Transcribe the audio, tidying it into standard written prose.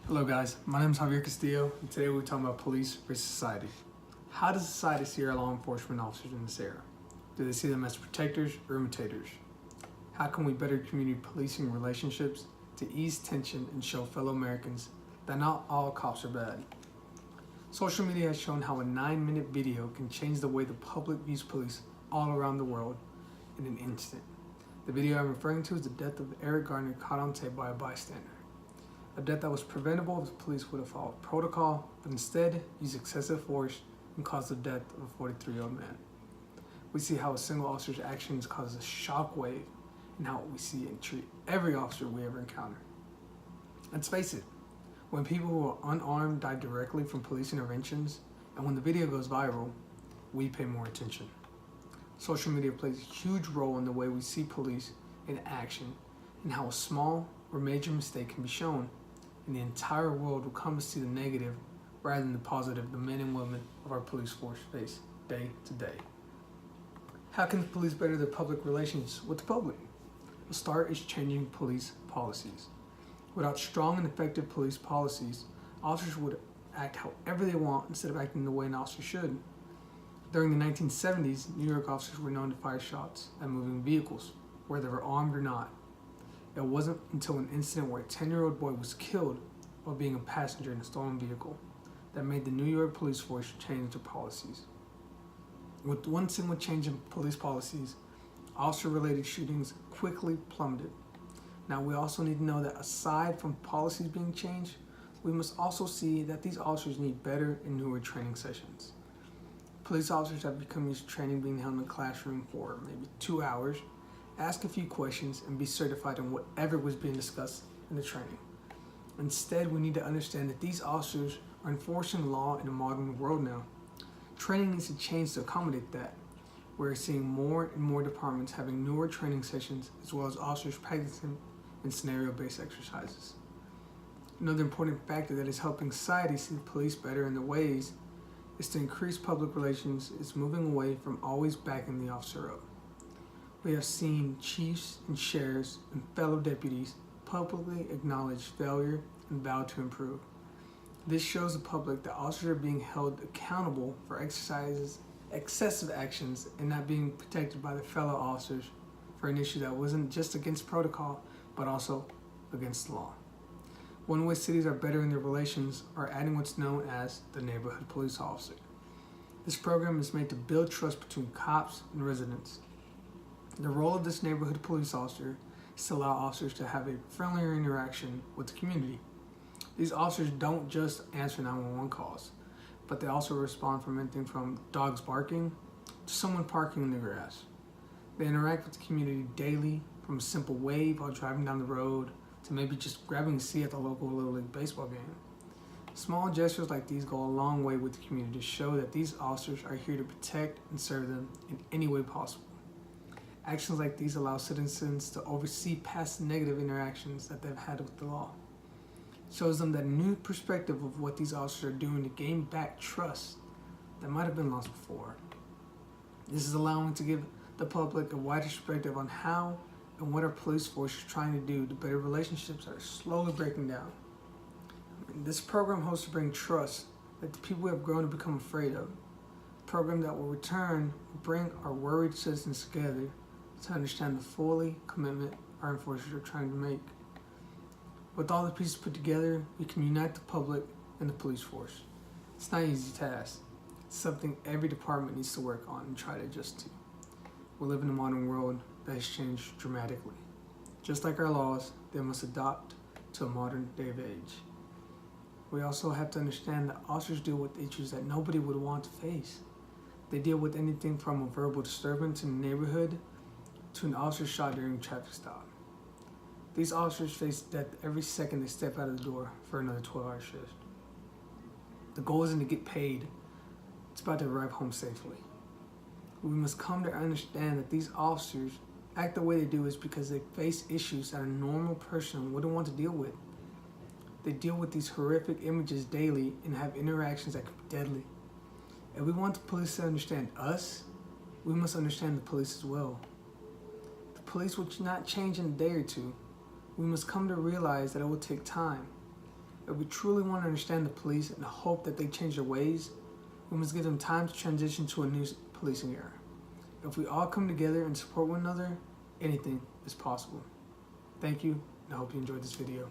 Hello guys, my name is Javier Castillo, and today we're talking about police versus society. How does society see our law enforcement officers in this era? Do they see them as protectors or imitators? How can we better community policing relationships to ease tension and show fellow Americans that not all cops are bad? Social media has shown how a 9-minute video can change the way the public views police all around the world in an instant. The video I'm referring to is the death of Eric Garner caught on tape by a bystander. A death that was preventable if the police would have followed protocol, but instead used excessive force and caused the death of a 43-year-old man. We see how a single officer's actions causes a shockwave in how we see and treat every officer we ever encounter. Let's face it, when people who are unarmed die directly from police interventions, and when the video goes viral, we pay more attention. Social media plays a huge role in the way we see police in action and how a small or major mistake can be shown, and the entire world will come to see the negative rather than the positive the men and women of our police force face day to day. How can the police better their public relations with the public? The start is changing police policies. Without strong and effective police policies, officers would act however they want instead of acting the way an officer should. During the 1970s, New York officers were known to fire shots at moving vehicles, whether they were armed or not. It wasn't until an incident where a 10-year-old boy was killed while being a passenger in a stolen vehicle that made the New York police force change their policies. With one single change in police policies, officer-related shootings quickly plummeted. Now we also need to know that aside from policies being changed, we must also see that these officers need better and newer training sessions. Police officers have become used to training being held in the classroom for maybe 2 hours, ask a few questions, and be certified in whatever was being discussed in the training. Instead, we need to understand that these officers are enforcing law in a modern world now. Training needs to change to accommodate that. We're seeing more and more departments having newer training sessions as well as officers practicing in scenario-based exercises. Another important factor that is helping society see the police better in their ways is to increase public relations is moving away from always backing the officer up. We have seen chiefs and sheriffs and fellow deputies publicly acknowledge failure and vow to improve. This shows the public that officers are being held accountable for excessive actions and not being protected by their fellow officers for an issue that wasn't just against protocol, but also against the law. One way cities are bettering their relations are adding what's known as the neighborhood police officer. This program is made to build trust between cops and residents. The role of this neighborhood police officer is to allow officers to have a friendlier interaction with the community. These officers don't just answer 911 calls, but they also respond from anything from dogs barking to someone parking in the grass. They interact with the community daily, from a simple wave while driving down the road to maybe just grabbing a seat at the local Little League baseball game. Small gestures like these go a long way with the community to show that these officers are here to protect and serve them in any way possible. Actions like these allow citizens to oversee past negative interactions that they've had with the law. It shows them that new perspective of what these officers are doing to gain back trust that might have been lost before. This is allowing to give the public a wider perspective on how and what our police force is trying to do to better relationships that are slowly breaking down. This program hopes to bring trust that the people have grown to become afraid of. A program that will return bring our worried citizens together to understand the fully commitment our enforcers are trying to make. With all the pieces put together, we can unite the public and the police force. It's not an easy task. It's something every department needs to work on and try to adjust to. We live in a modern world that has changed dramatically. Just like our laws, they must adapt to a modern day of age. We also have to understand that officers deal with issues that nobody would want to face. They deal with anything from a verbal disturbance in the neighborhood to an officer shot during a traffic stop. These officers face death every second they step out of the door for another 12-hour shift. The goal isn't to get paid, it's about to arrive home safely. We must come to understand that these officers act the way they do is because they face issues that a normal person wouldn't want to deal with. They deal with these horrific images daily and have interactions that could be deadly. If we want the police to understand us, we must understand the police as well. The police will not change in a day or two. We must come to realize that it will take time. If we truly want to understand the police and hope that they change their ways, we must give them time to transition to a new policing era. If we all come together and support one another, anything is possible. Thank you, and I hope you enjoyed this video.